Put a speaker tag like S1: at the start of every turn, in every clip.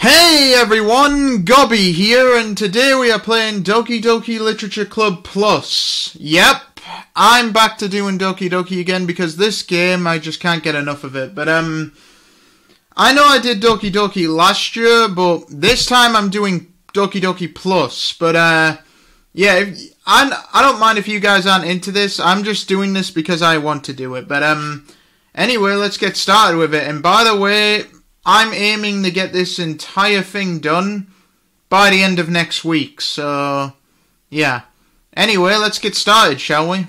S1: Hey everyone, Gobby here, and today we are playing Doki Doki Literature Club Plus. Yep, I'm back to doing Doki Doki again because this game, I just can't get enough of it. But I know I did Doki Doki last year, but this time I'm doing Doki Doki Plus. But yeah, I don't mind if you guys aren't into this. I'm just doing this because I want to do it. But anyway, let's get started with it. And by the way, I'm aiming to get this entire thing done by the end of next week, so yeah. Anyway, let's get started, shall we?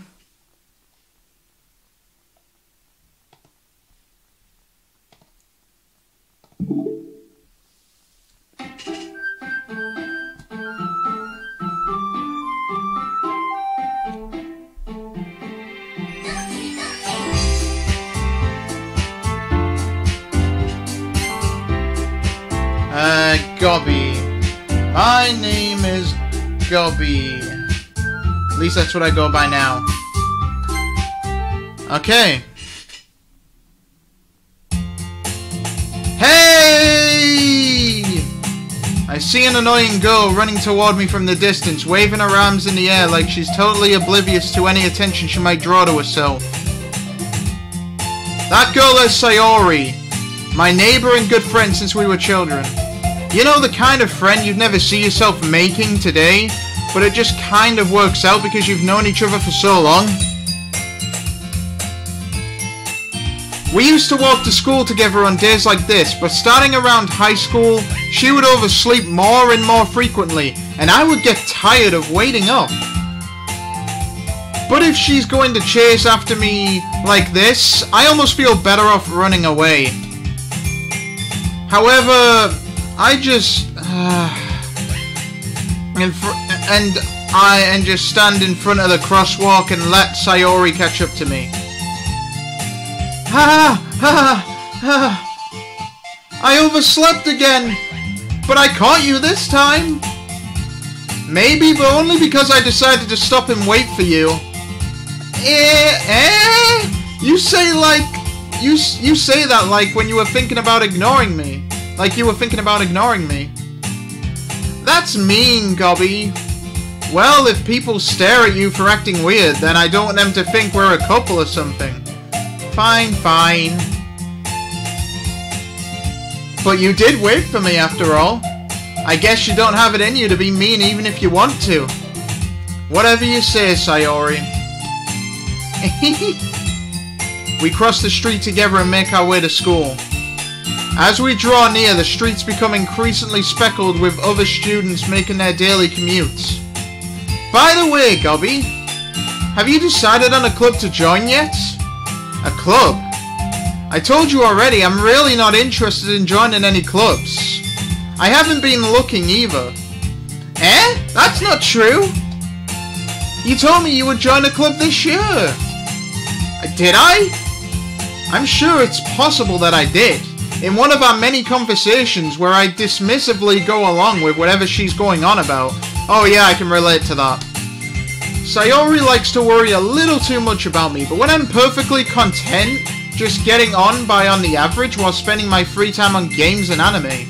S1: Gobby. My name is Gobby. At least that's what I go by now. Okay. Hey! I see an annoying girl running toward me from the distance, waving her arms in the air like she's totally oblivious to any attention she might draw to herself. That girl is Sayori, my neighbor and good friend since we were children. You know, the kind of friend you'd never see yourself making today, but it just kind of works out because you've known each other for so long. We used to walk to school together on days like this, but starting around high school, she would oversleep more and more frequently, and I would get tired of waiting up. But if she's going to chase after me like this, I almost feel better off running away. However, I just and just stand in front of the crosswalk and let Sayori catch up to me. I overslept again, but I caught you this time. Maybe, but only because I decided to stop and wait for you. You say like you say that like when you were thinking about ignoring me. Like you were thinking about ignoring me. That's mean, Gobby. Well, if people stare at you for acting weird, then I don't want them to think we're a couple or something. Fine, fine. But you did wait for me after all. I guess you don't have it in you to be mean even if you want to. Whatever you say, Sayori. We cross the street together and make our way to school. As we draw near, the streets become increasingly speckled with other students making their daily commutes. By the way, Gobby, have you decided on a club to join yet? A club? I told you already, I'm really not interested in joining any clubs. I haven't been looking either. Eh? That's not true. You told me you would join a club this year. Did I? I'm sure it's possible that I did. In one of our many conversations where I dismissively go along with whatever she's going on about. Oh yeah, I can relate to that. Sayori likes to worry a little too much about me, but when I'm perfectly content just getting on by on the average while spending my free time on games and anime.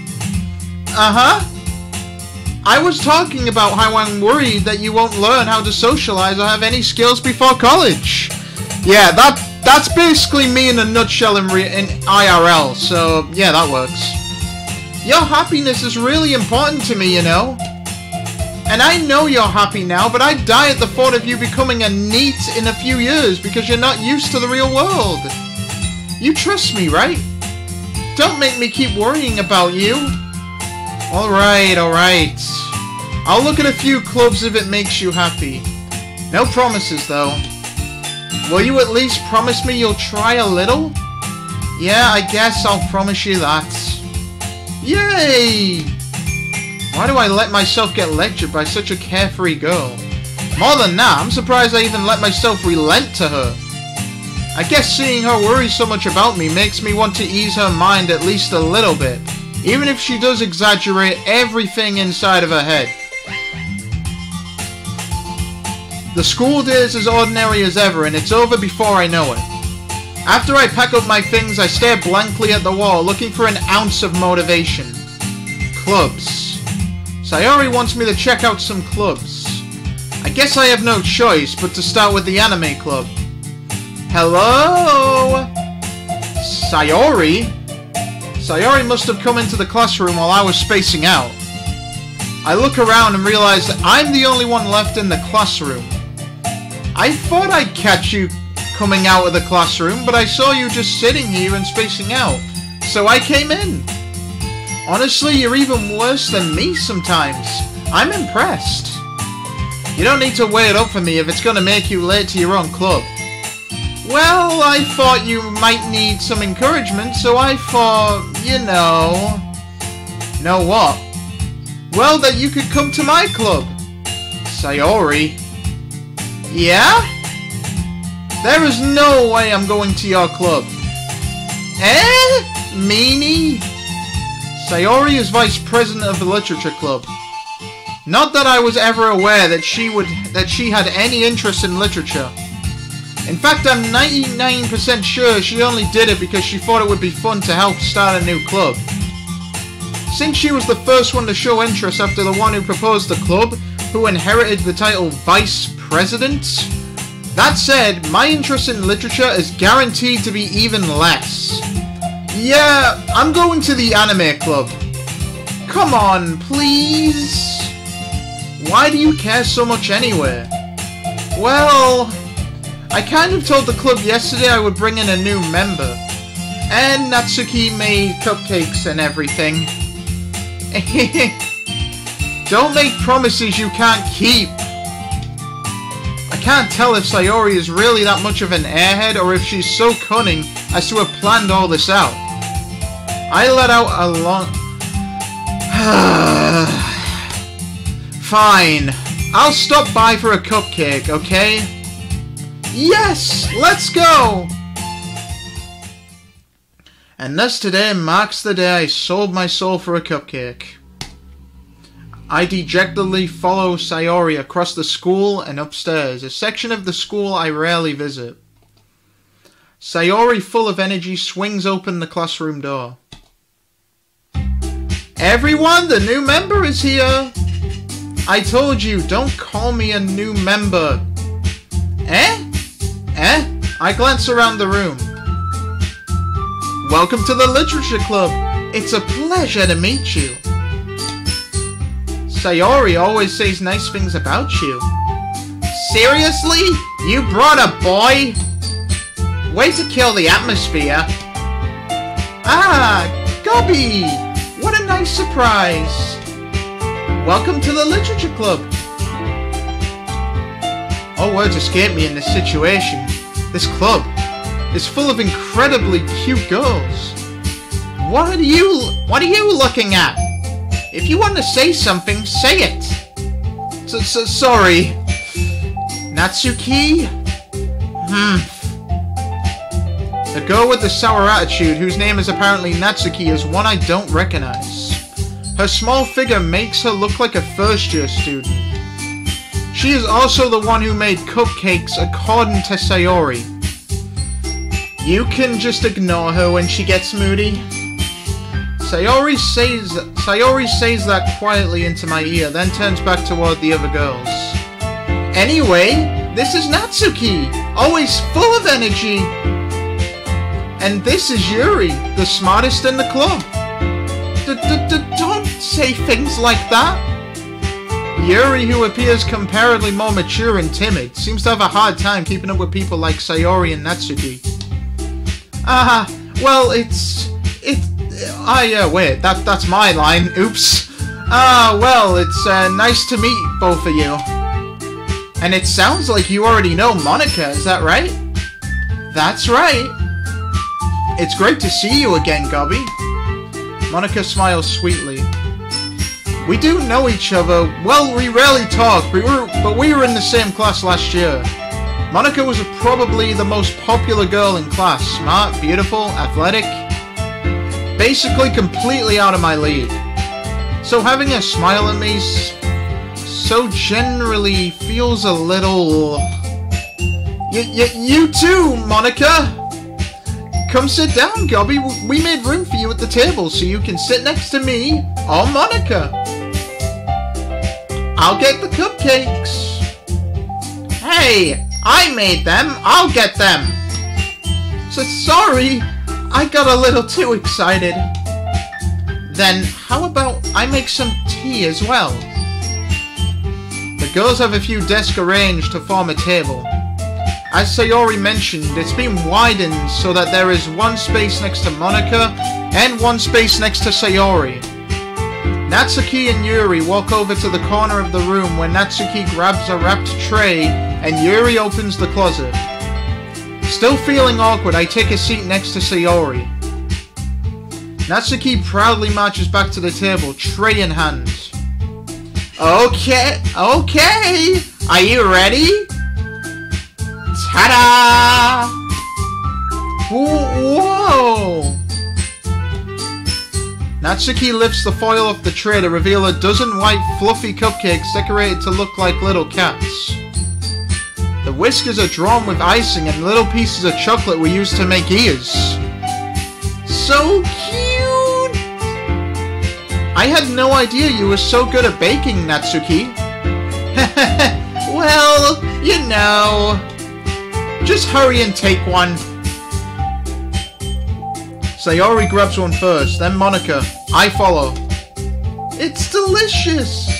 S1: I was talking about how I'm worried that you won't learn how to socialize or have any skills before college. Yeah, that's basically me in a nutshell in IRL, so yeah, that works. Your happiness is really important to me, you know. And I know you're happy now, but I'd die at the thought of you becoming a NEET in a few years because you're not used to the real world. You trust me, right? Don't make me keep worrying about you. Alright. I'll look at a few clubs if it makes you happy. No promises, though. Will you at least promise me you'll try a little? Yeah, I guess I'll promise you that. Yay! Why do I let myself get lectured by such a carefree girl? More than that, I'm surprised I even let myself relent to her. I guess seeing her worry so much about me makes me want to ease her mind at least a little bit, even if she does exaggerate everything inside of her head. The school day is as ordinary as ever, and it's over before I know it. After I pack up my things, I stare blankly at the wall, looking for an ounce of motivation. clubs. Sayori wants me to check out some clubs. I guess I have no choice but to start with the anime club. Hello? Sayori? Sayori must have come into the classroom while I was spacing out. I look around and realize that I'm the only one left in the classroom. I thought I'd catch you coming out of the classroom, but I saw you just sitting here and spacing out, so I came in. Honestly, you're even worse than me sometimes. I'm impressed. You don't need to weigh it up for me if it's gonna make you late to your own club. Well, I thought you might need some encouragement, so I thought, you know... Know what? Well, that you could come to my club. Sayori. Yeah? There is no way I'm going to your club. Eh? Meanie? Sayori is vice president of the literature club. Not that I was ever aware that she had any interest in literature. In fact, I'm 99% sure she only did it because she thought it would be fun to help start a new club. Since she was the first one to show interest after the one who proposed the club, who inherited the title Vice President. That said, my interest in literature is guaranteed to be even less. Yeah, I'm going to the anime club. Come on, please. Why do you care so much anyway? Well, I kind of told the club yesterday I would bring in a new member. And Natsuki made cupcakes and everything. Don't make promises you can't keep. I can't tell if Sayori is really that much of an airhead or if she's so cunning as to have planned all this out. I let out a long... Fine. I'll stop by for a cupcake, okay? Yes! Let's go! And thus today marks the day I sold my soul for a cupcake. I dejectedly follow Sayori across the school and upstairs, a section of the school I rarely visit. Sayori, full of energy, swings open the classroom door. Everyone, the new member is here! I told you, don't call me a new member. Eh? Eh? I glance around the room. Welcome to the Literature Club. It's a pleasure to meet you. Sayori always says nice things about you. Seriously? You brought a boy? Way to kill the atmosphere. Ah, Gobby! What a nice surprise. Welcome to the Literature Club. All words escape me in this situation. This club is full of incredibly cute girls. What are you looking at? If you want to say something, say it. Sorry. Natsuki? The girl with the sour attitude, whose name is apparently Natsuki, is one I don't recognize. Her small figure makes her look like a first-year student. She is also the one who made cupcakes according to Sayori. You can just ignore her when she gets moody. Sayori says that quietly into my ear, then turns back toward the other girls. Anyway, this is Natsuki, always full of energy. And this is Yuri, the smartest in the club. Don't say things like that. Yuri, who appears comparatively more mature and timid, seems to have a hard time keeping up with people like Sayori and Natsuki. Well, wait, that's my line, oops. Well, it's nice to meet both of you. And it sounds like you already know Monika, is that right? That's right. It's great to see you again, Gobby. Monika smiles sweetly. We do know each other. Well, we rarely talk, but we were in the same class last year. Monika was probably the most popular girl in class. Smart, beautiful, athletic. Basically completely out of my league. So having her smile at me so generally feels a little... You too, Monika! Come sit down, Gobby. We made room for you at the table so you can sit next to me or Monica. I'll get the cupcakes. Hey, I made them. I'll get them. So sorry, I got a little too excited. Then how about I make some tea as well? The girls have a few desks arranged to form a table. As Sayori mentioned, it's been widened so that there is one space next to Monica and one space next to Sayori. Natsuki and Yuri walk over to the corner of the room where Natsuki grabs a wrapped tray and Yuri opens the closet. Still feeling awkward, I take a seat next to Sayori. Natsuki proudly marches back to the table, tray in hand. Okay, are you ready? Ta-da! Whoa! Natsuki lifts the foil off the tray to reveal a dozen white fluffy cupcakes decorated to look like little cats. The whiskers are drawn with icing and little pieces of chocolate were used to make ears. So cute! I had no idea you were so good at baking, Natsuki. Well, you know. Just hurry and take one. Sayori grabs one first, then Monica. I follow. It's delicious!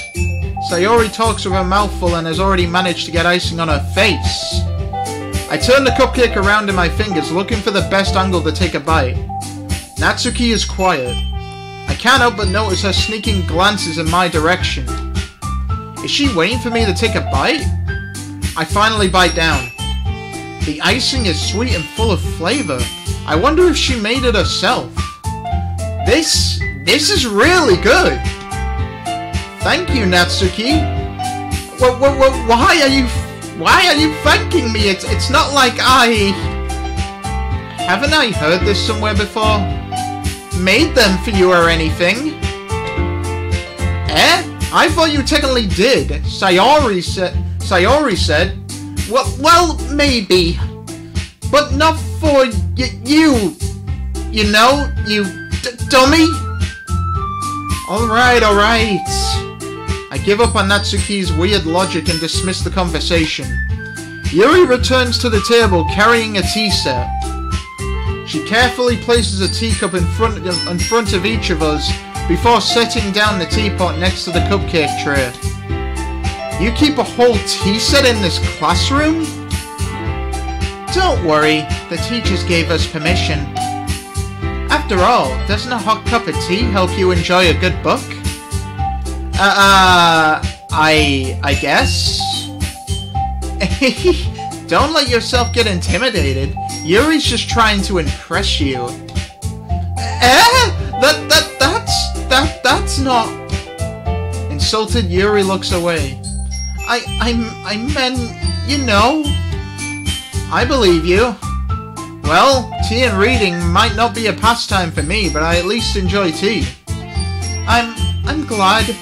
S1: Sayori talks with her mouth full and has already managed to get icing on her face. I turn the cupcake around in my fingers, looking for the best angle to take a bite. Natsuki is quiet. I can't help but notice her sneaking glances in my direction. Is she waiting for me to take a bite? I finally bite down. The icing is sweet and full of flavor. I wonder if she made it herself. This is really good. Thank you, Natsuki. Why are you thanking me? It's not like haven't I heard this somewhere before? Made them for you or anything? Eh? I thought you technically did. Sayori said. Well, maybe. But not for you. You know, you dummy. Alright. I give up on Natsuki's weird logic and dismiss the conversation. Yuri returns to the table carrying a tea set. She carefully places a teacup in front of each of us before setting down the teapot next to the cupcake tray. You keep a whole tea set in this classroom? Don't worry, the teachers gave us permission. After all, doesn't a hot cup of tea help you enjoy a good book? I guess? Don't let yourself get intimidated. Yuri's just trying to impress you. That's not... Insulted, Yuri looks away. I meant, you know. I believe you. Well, tea and reading might not be a pastime for me, but I at least enjoy tea. I'm glad.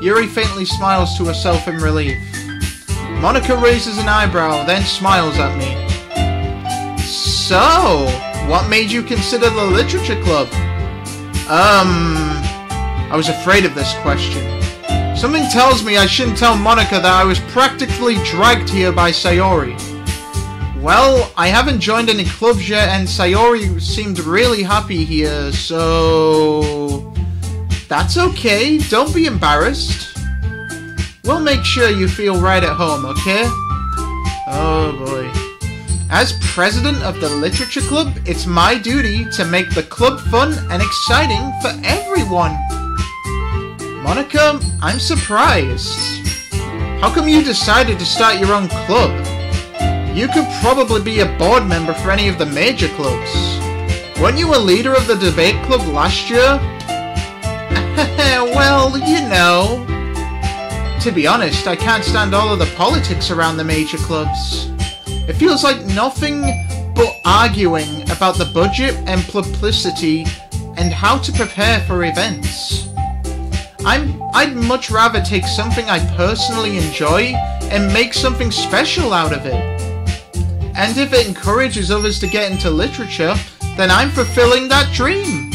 S1: Yuri faintly smiles to herself in relief. Monica raises an eyebrow, then smiles at me. So, what made you consider the literature club? I was afraid of this question. Something tells me I shouldn't tell Monica that I was practically dragged here by Sayori. Well, I haven't joined any clubs yet, and Sayori seemed really happy here, so... That's okay, don't be embarrassed. We'll make sure you feel right at home, okay? Oh boy. As president of the literature club, it's my duty to make the club fun and exciting for everyone. Monica, I'm surprised. How come you decided to start your own club? You could probably be a board member for any of the major clubs. Weren't you a leader of the debate club last year? Well, you know. To be honest, I can't stand all of the politics around the major clubs. It feels like nothing but arguing about the budget and publicity and how to prepare for events. I'd much rather take something I personally enjoy and make something special out of it. And if it encourages others to get into literature, then I'm fulfilling that dream.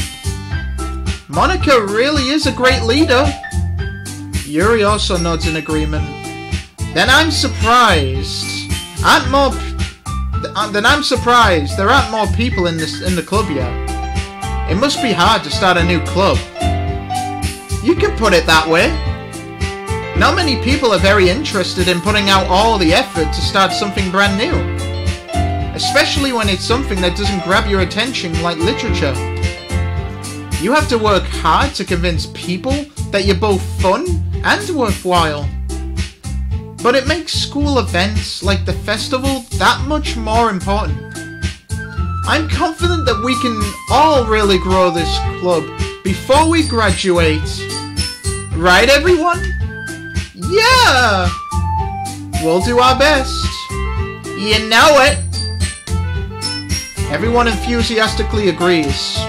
S1: Monica really is a great leader. Yuri also nods in agreement. Then I'm surprised. There aren't more people in the club yet. It must be hard to start a new club. You can put it that way. Not many people are very interested in putting out all the effort to start something brand new. Especially when it's something that doesn't grab your attention like literature. You have to work hard to convince people that you're both fun and worthwhile. But it makes school events like the festival that much more important. I'm confident that we can all really grow this club before we graduate. Right, everyone? Yeah! We'll do our best. You know it! Everyone enthusiastically agrees.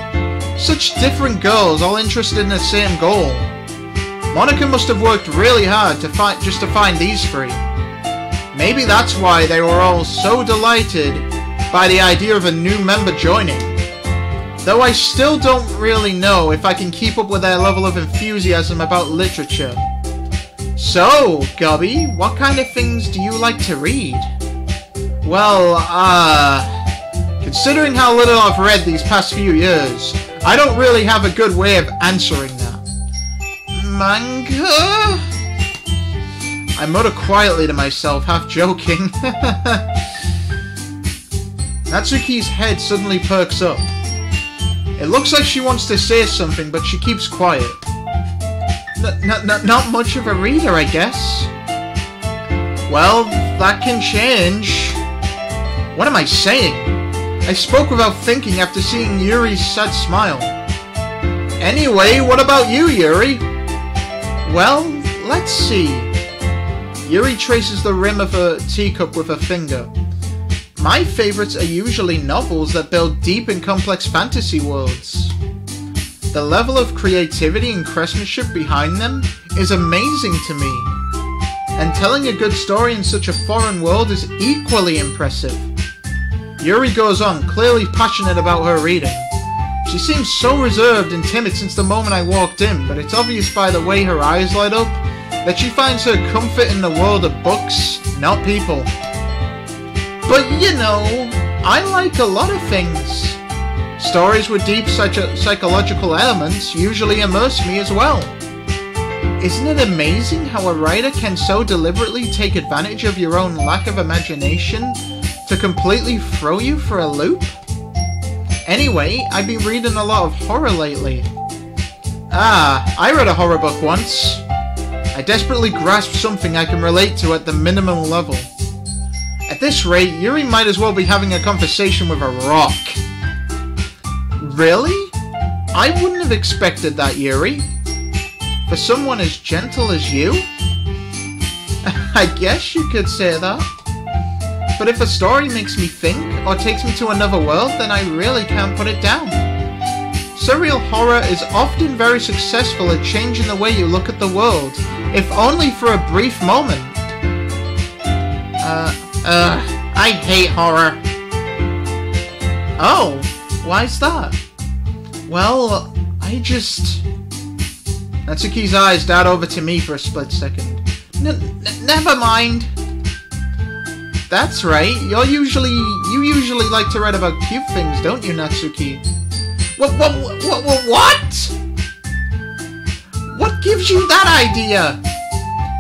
S1: Such different girls, all interested in the same goal. Monica must have worked really hard to find these three. Maybe that's why they were all so delighted by the idea of a new member joining. Though I still don't really know if I can keep up with their level of enthusiasm about literature. So, Gobby, what kind of things do you like to read? Well, considering how little I've read these past few years, I don't really have a good way of answering that. Manga? I mutter quietly to myself, half joking. Natsuki's head suddenly perks up. It looks like she wants to say something, but she keeps quiet. Not much of a reader, I guess. Well, that can change. What am I saying? I spoke without thinking after seeing Yuri's sad smile. Anyway, what about you, Yuri? Well, let's see. Yuri traces the rim of her teacup with her finger. My favourites are usually novels that build deep and complex fantasy worlds. The level of creativity and craftsmanship behind them is amazing to me. And telling a good story in such a foreign world is equally impressive. Yuri goes on, clearly passionate about her reading. She seems so reserved and timid since the moment I walked in, but it's obvious by the way her eyes light up that she finds her comfort in the world of books, not people. But you know, I like a lot of things. Stories with deep psychological elements usually immerse me as well. Isn't it amazing how a writer can so deliberately take advantage of your own lack of imagination to completely throw you for a loop? Anyway, I've been reading a lot of horror lately. I read a horror book once. I desperately grasped something I can relate to at the minimum level. At this rate, Yuri might as well be having a conversation with a rock. Really? I wouldn't have expected that, Yuri. For someone as gentle as you? I guess you could say that. But if a story makes me think, or takes me to another world, then I really can't put it down. Surreal horror is often very successful at changing the way you look at the world, if only for a brief moment. I hate horror. Oh, why's that? Well, I just... Natsuki's eyes dart over to me for a split second. Never mind. That's right, you usually like to write about cute things, don't you, Natsuki? What? What gives you that idea?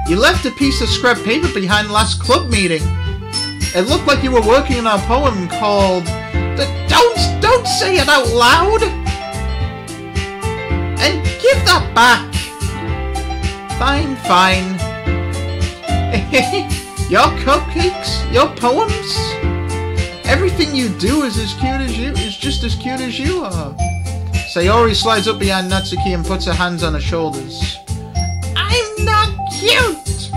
S1: You left a piece of scrap paper behind last club meeting. It looked like you were working on a poem called... Don't say it out loud! And give that back! Fine. Your cupcakes? Your poems? Everything you do is just as cute as you are. Sayori slides up behind Natsuki and puts her hands on her shoulders. I'm not cute!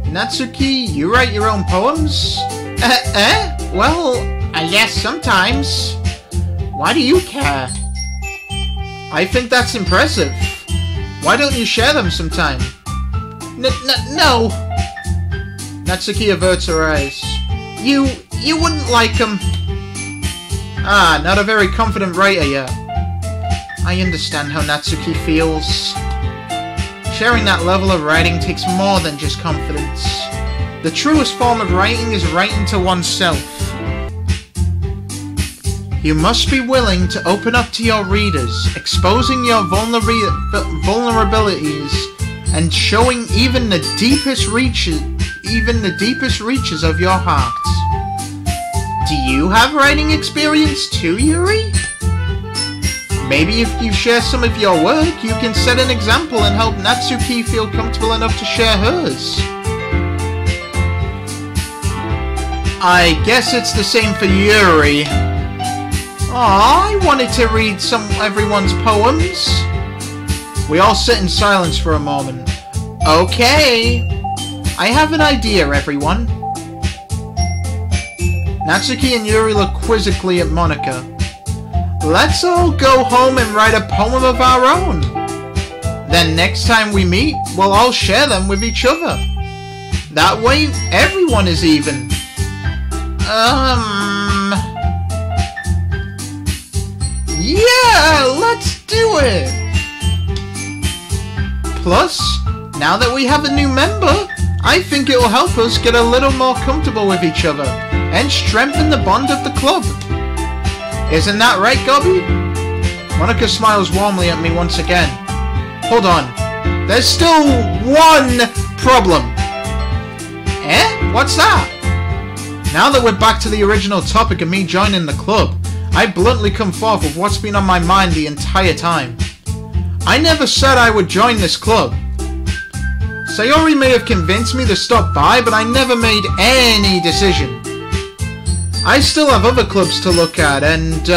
S1: Natsuki, you write your own poems? Well, I guess sometimes. Why do you care? I think that's impressive. Why don't you share them sometime? No! Natsuki averts her eyes. You You wouldn't like them. Ah, not a very confident writer yet. I understand how Natsuki feels. Sharing that level of writing takes more than just confidence. The truest form of writing is writing to oneself. You must be willing to open up to your readers, exposing your vulnerabilities and showing even the deepest reaches of your heart. Do you have writing experience too, Yuri? Maybe if you share some of your work, you can set an example and help Natsuki feel comfortable enough to share hers. I guess it's the same for Yuri. Aw, I wanted to read everyone's poems. We all sit in silence for a moment. Okay. I have an idea, everyone. Natsuki and Yuri look quizzically at Monika. Let's all go home and write a poem of our own. Then next time we meet, we'll all share them with each other. That way, everyone is even. Yeah, let's do it! Plus, now that we have a new member, I think it will help us get a little more comfortable with each other and strengthen the bond of the club. Isn't that right, Gobby? Monika smiles warmly at me once again. Hold on. There's still one problem. Eh? What's that? Now that we're back to the original topic of me joining the club, I bluntly come forth with what's been on my mind the entire time. I never said I would join this club. Sayori may have convinced me to stop by, but I never made any decision. I still have other clubs to look at, and,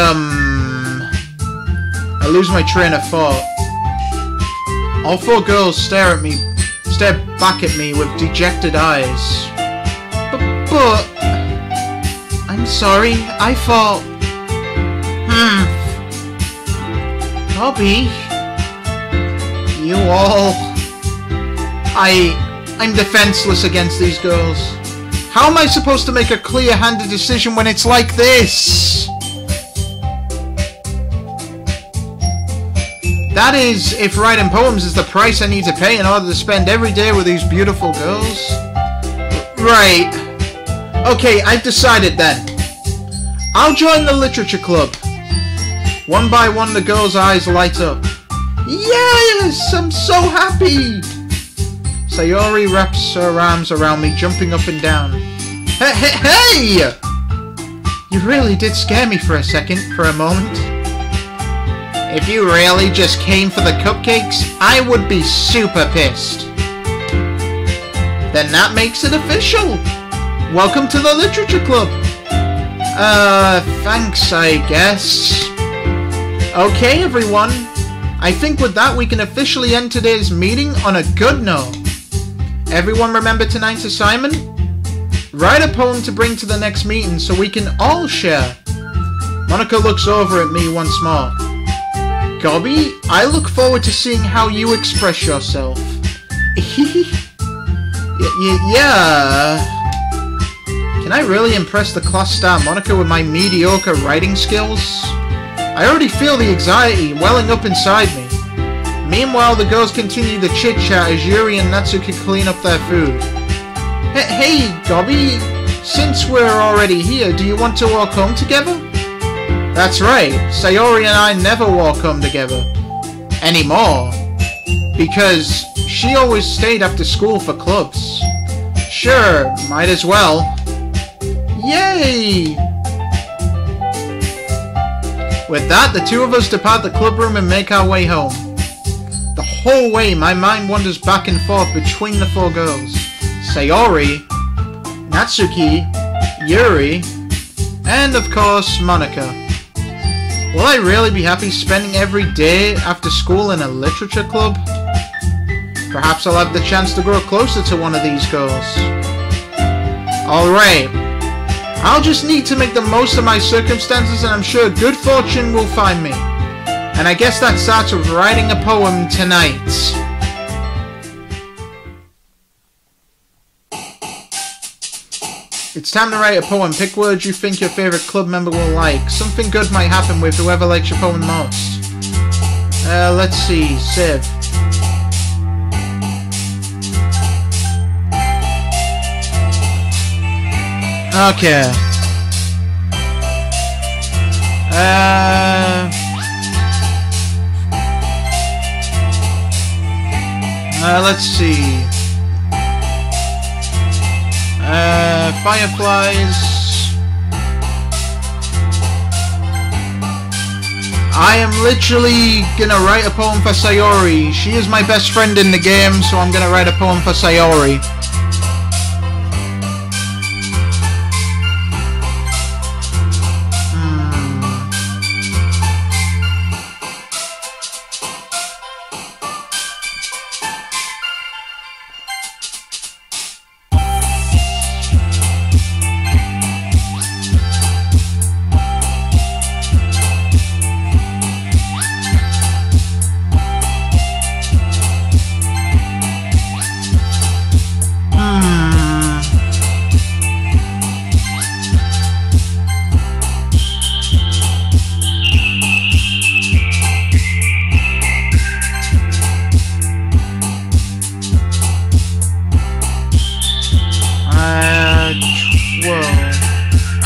S1: I lose my train of thought. All four girls stare back at me with dejected eyes. But... I'm sorry, I thought... Gobby... You all... I'm defenseless against these girls. How am I supposed to make a clear-handed decision when it's like this? That is, if writing poems is the price I need to pay in order to spend every day with these beautiful girls. Right. Okay, I've decided then. I'll join the literature club. One by one the girls' eyes light up. Yes! I'm so happy! Sayori wraps her arms around me, jumping up and down. Hey! You really did scare me for a moment. If you really just came for the cupcakes, I would be super pissed. Then that makes it official. Welcome to the literature club. Thanks, I guess. Okay, everyone. I think with that we can officially end today's meeting on a good note. Everyone remember tonight's assignment? Write a poem to bring to the next meeting so we can all share. Monika looks over at me once more. Gobby, I look forward to seeing how you express yourself. Yeah. Can I really impress the class star Monika with my mediocre writing skills? I already feel the anxiety welling up inside me. Meanwhile, the girls continue the chit-chat as Yuri and Natsuki clean up their food. Hey, Gobby, since we're already here, do you want to walk home together? That's right, Sayori and I never walk home together. Anymore. Because she always stayed after school for clubs. Sure, might as well. Yay! With that, the two of us depart the club room and make our way home. The whole way, my mind wanders back and forth between the four girls. Sayori, Natsuki, Yuri, and of course, Monika. Will I really be happy spending every day after school in a literature club? Perhaps I'll have the chance to grow closer to one of these girls. Alright. I'll just need to make the most of my circumstances and I'm sure good fortune will find me. And I guess that starts with writing a poem tonight. It's time to write a poem. Pick words you think your favorite club member will like. Something good might happen with whoever likes your poem most. Let's see. Civ. Okay. Let's see. Fireflies. I am literally gonna write a poem for Sayori. She is my best friend in the game, so I'm gonna write a poem for Sayori.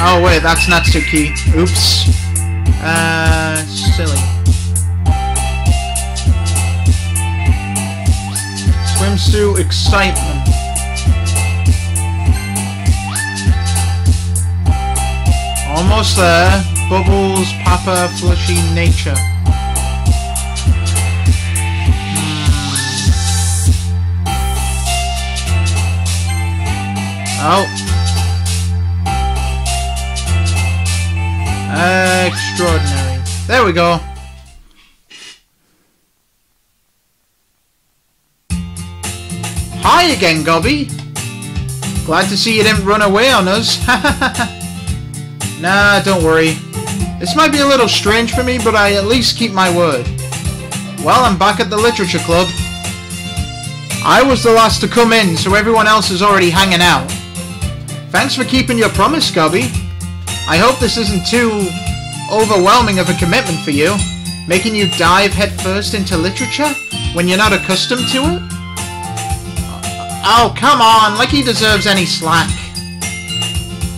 S1: Oh wait, that's Natsuki. Oops. Silly. Swimsuit excitement. Almost there. Bubbles, Papa, Flushy, Nature. Oh. Extraordinary. There we go. Hi again, Gobby. Glad to see you didn't run away on us. Nah, don't worry. This might be a little strange for me, but I at least keep my word. Well, I'm back at the literature club. I was the last to come in, so everyone else is already hanging out. Thanks for keeping your promise, Gobby. I hope this isn't too overwhelming of a commitment for you, making you dive headfirst into literature when you're not accustomed to it? Oh, come on, like he deserves any slack.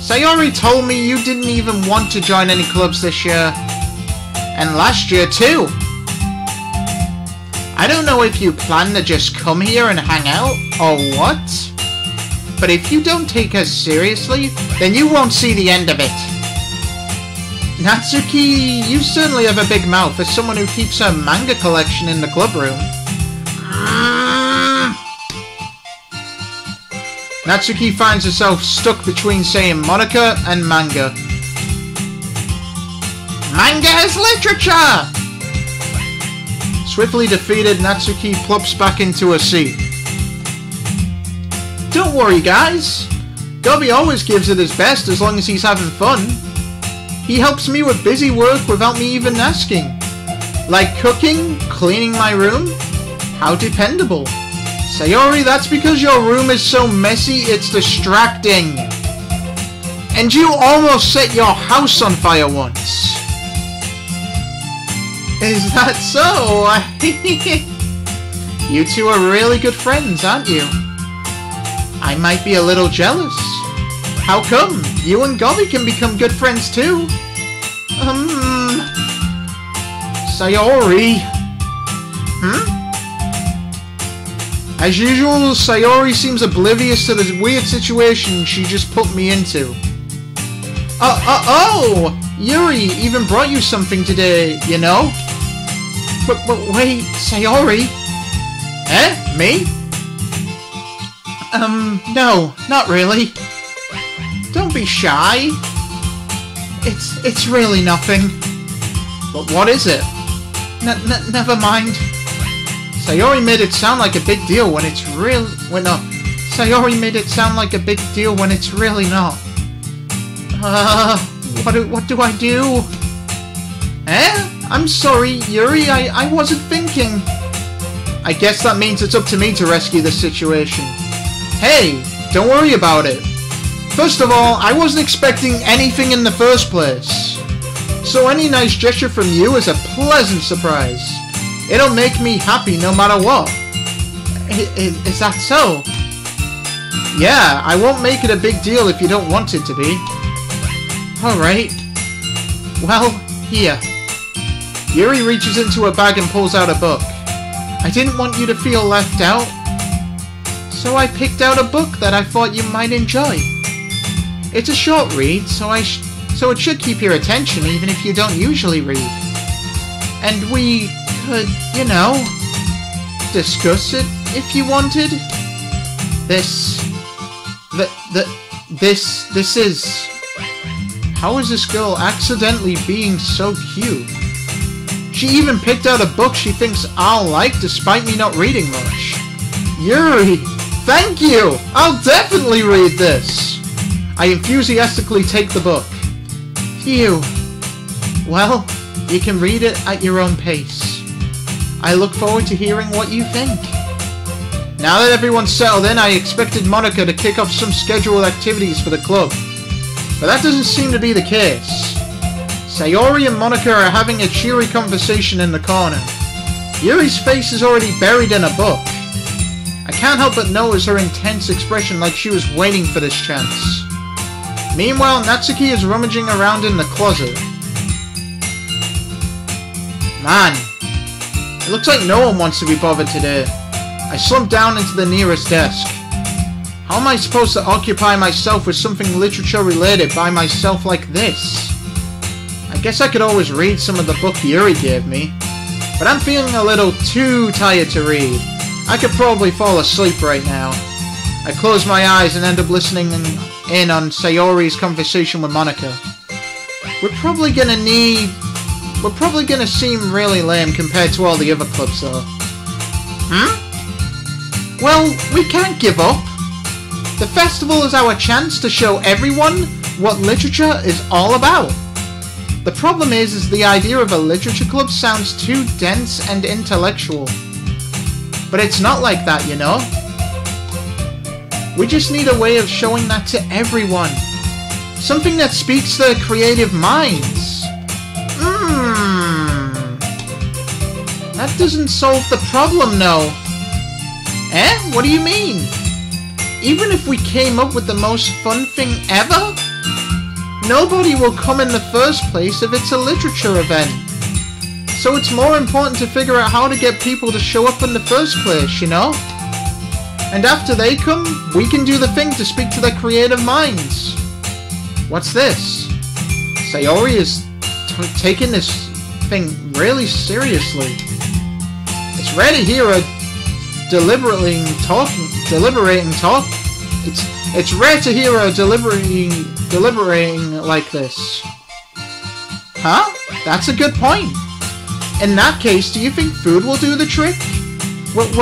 S1: Sayori told me you didn't even want to join any clubs this year. And last year too. I don't know if you plan to just come here and hang out, or what? But if you don't take us seriously, then you won't see the end of it. Natsuki, you certainly have a big mouth as someone who keeps her manga collection in the club room. Natsuki finds herself stuck between saying Monica and manga. Manga is literature! Swiftly defeated, Natsuki plops back into her seat. Don't worry, guys. Gobby always gives it his best as long as he's having fun. He helps me with busy work without me even asking. Like cooking, cleaning my room. How dependable. Sayori, that's because your room is so messy it's distracting. And you almost set your house on fire once. Is that so? You two are really good friends, aren't you? I might be a little jealous. How come? You and Gobby can become good friends too. Sayori. As usual, Sayori seems oblivious to the weird situation she just put me into. Oh! Yuri even brought you something today, you know? But wait, Sayori? Eh? Me? No, not really. Don't be shy. It's really nothing. But what is it? Never mind. Sayori made it sound like a big deal when it's real. Sayori made it sound like a big deal when it's really not. What do I do? Eh? I'm sorry, Yuri. I wasn't thinking. I guess that means it's up to me to rescue this situation. Hey, don't worry about it. First of all, I wasn't expecting anything in the first place. So any nice gesture from you is a pleasant surprise. It'll make me happy no matter what. Is that so? Yeah, I won't make it a big deal if you don't want it to be. Alright. Well, here. Yuri reaches into her bag and pulls out a book. I didn't want you to feel left out, so I picked out a book that I thought you might enjoy. It's a short read, so it should keep your attention even if you don't usually read. And we could, you know, discuss it if you wanted. This is... How is this girl accidentally being so cute? She even picked out a book she thinks I'll like despite me not reading much. Yuri, thank you! I'll definitely read this! I enthusiastically take the book. Phew. Well, you can read it at your own pace. I look forward to hearing what you think. Now that everyone's settled in, I expected Monica to kick off some scheduled activities for the club. But that doesn't seem to be the case. Sayori and Monica are having a cheery conversation in the corner. Yuri's face is already buried in a book. I can't help but notice her intense expression like she was waiting for this chance. Meanwhile, Natsuki is rummaging around in the closet. Man, it looks like no one wants to be bothered today. I slump down into the nearest desk. How am I supposed to occupy myself with something literature related by myself like this? I guess I could always read some of the book Yuri gave me, but I'm feeling a little too tired to read. I could probably fall asleep right now. I close my eyes and end up listening in on Sayori's conversation with Monica. We're probably gonna seem really lame compared to all the other clubs though. Well, we can't give up. The festival is our chance to show everyone what literature is all about. The problem is the idea of a literature club sounds too dense and intellectual. But it's not like that, you know? We just need a way of showing that to everyone. Something that speaks to their creative minds. That doesn't solve the problem, no. Eh? What do you mean? Even if we came up with the most fun thing ever, nobody will come in the first place if it's a literature event. So it's more important to figure out how to get people to show up in the first place, you know? And after they come, we can do the thing to speak to their creative minds. What's this? Sayori is taking this thing really seriously. It's rare to hear a deliberating talk. It's rare to hear her deliberating like this. Huh? That's a good point. In that case, do you think food will do the trick? What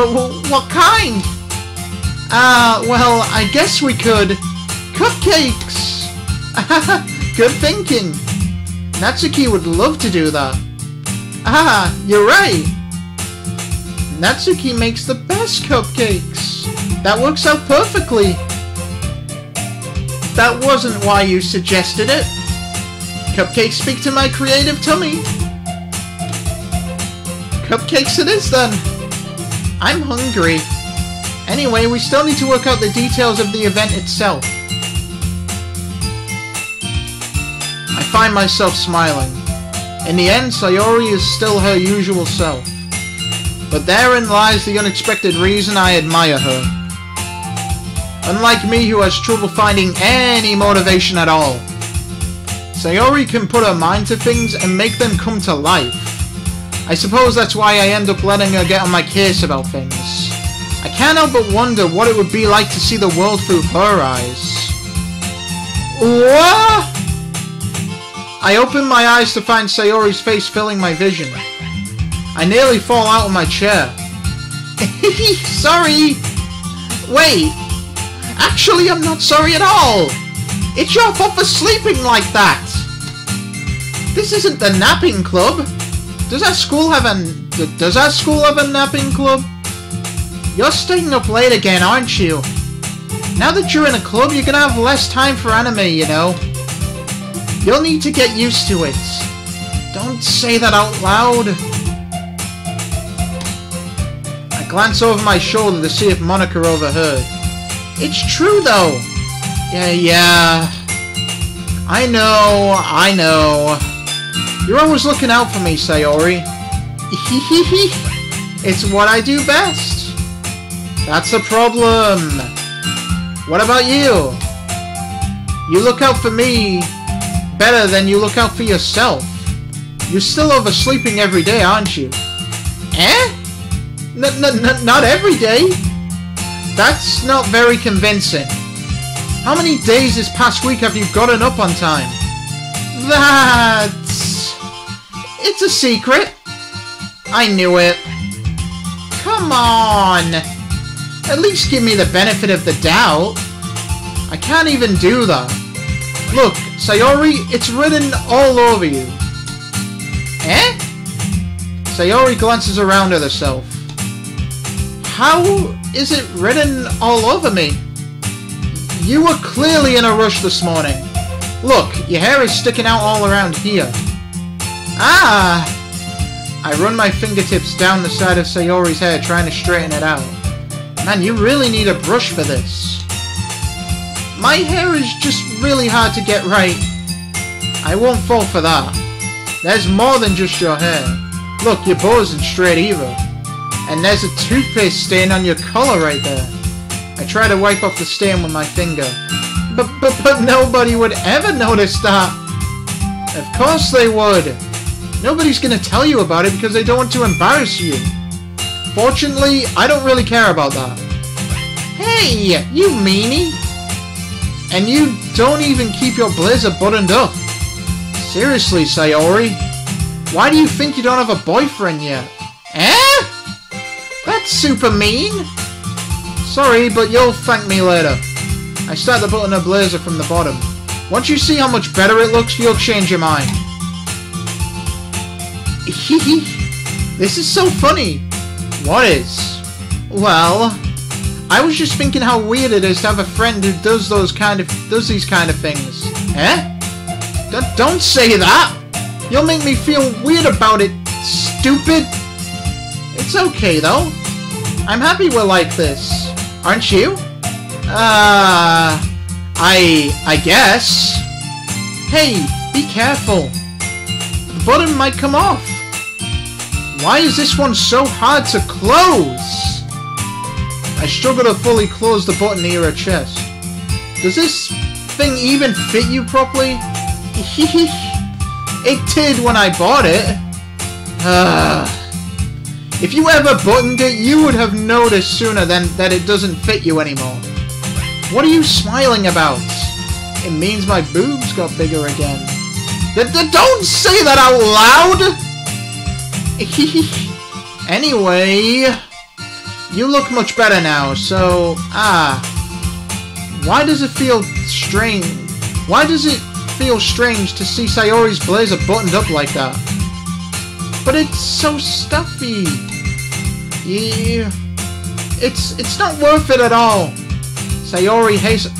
S1: kind? Well, I guess we could. Cupcakes! Good thinking. Natsuki would love to do that. Ah, you're right. Natsuki makes the best cupcakes. That works out perfectly. That wasn't why you suggested it. Cupcakes speak to my creative tummy. Cupcakes it is then. I'm hungry. Anyway, we still need to work out the details of the event itself. I find myself smiling. In the end, Sayori is still her usual self. But therein lies the unexpected reason I admire her. Unlike me, who has trouble finding any motivation at all. Sayori can put her mind to things and make them come to life. I suppose that's why I end up letting her get on my case about things. I can't help but wonder what it would be like to see the world through her eyes. What? I open my eyes to find Sayori's face filling my vision. I nearly fall out of my chair. Sorry! Wait! Actually, I'm not sorry at all! It's your fault for sleeping like that! This isn't the napping club! Does our school have a napping club? You're staying up late again, aren't you? Now that you're in a club, you're gonna have less time for anime, you know? You'll need to get used to it. Don't say that out loud. I glance over my shoulder to see if Monica overheard. It's true, though. Yeah. I know. You're always looking out for me, Sayori. It's what I do best. That's a problem. What about you? You look out for me better than you look out for yourself. You're still oversleeping every day, aren't you? Not every day. That's not very convincing. How many days this past week have you gotten up on time? It's a secret. I knew it. Come on. At least give me the benefit of the doubt. I can't even do that. Look, Sayori, it's written all over you. Sayori glances around at herself. How is it written all over me? You were clearly in a rush this morning. Look, your hair is sticking out all around here. I run my fingertips down the side of Sayori's hair, trying to straighten it out. Man, you really need a brush for this. My hair is just really hard to get right. I won't fall for that. There's more than just your hair. Look, your bow isn't straight either. And there's a toothpaste stain on your collar right there. I try to wipe off the stain with my finger. But nobody would ever notice that. Of course they would. Nobody's gonna tell you about it because they don't want to embarrass you. Fortunately, I don't really care about that. Hey, you meanie! And you don't even keep your blazer buttoned up. Seriously, Sayori. Why do you think you don't have a boyfriend yet? That's super mean! Sorry, but you'll thank me later. I start to button her blazer from the bottom. Once you see how much better it looks, you'll change your mind. This is so funny. What is? Well, I was just thinking how weird it is to have a friend who does these kind of things. Don't say that! You'll make me feel weird about it, stupid! It's okay, though. I'm happy we're like this. Aren't you? I guess. Hey, be careful. The button might come off. Why is this one so hard to close? I struggle to fully close the button near her chest. Does this thing even fit you properly? It did when I bought it. If you ever buttoned it, you would have noticed sooner than that it doesn't fit you anymore. What are you smiling about? It means my boobs got bigger again. Don't say that out loud! Anyway, you look much better now, so... Why does it feel strange? Why does it feel strange to see Sayori's blazer buttoned up like that? But it's so stuffy. Yeah, it's not worth it at all. Sayori hastily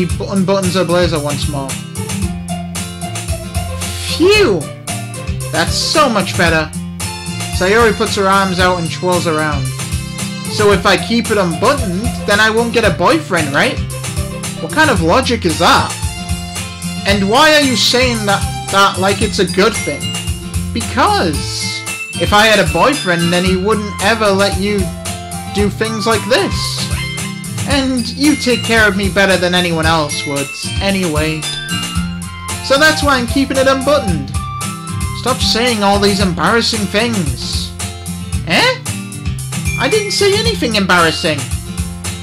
S1: unbuttons her blazer once more. Phew! That's so much better. Sayori puts her arms out and twirls around. So if I keep it unbuttoned, then I won't get a boyfriend, right? What kind of logic is that? And why are you saying that like it's a good thing? Because if I had a boyfriend, then he wouldn't ever let you do things like this. And you take care of me better than anyone else would, anyway. So that's why I'm keeping it unbuttoned. Stop saying all these embarrassing things. I didn't say anything embarrassing.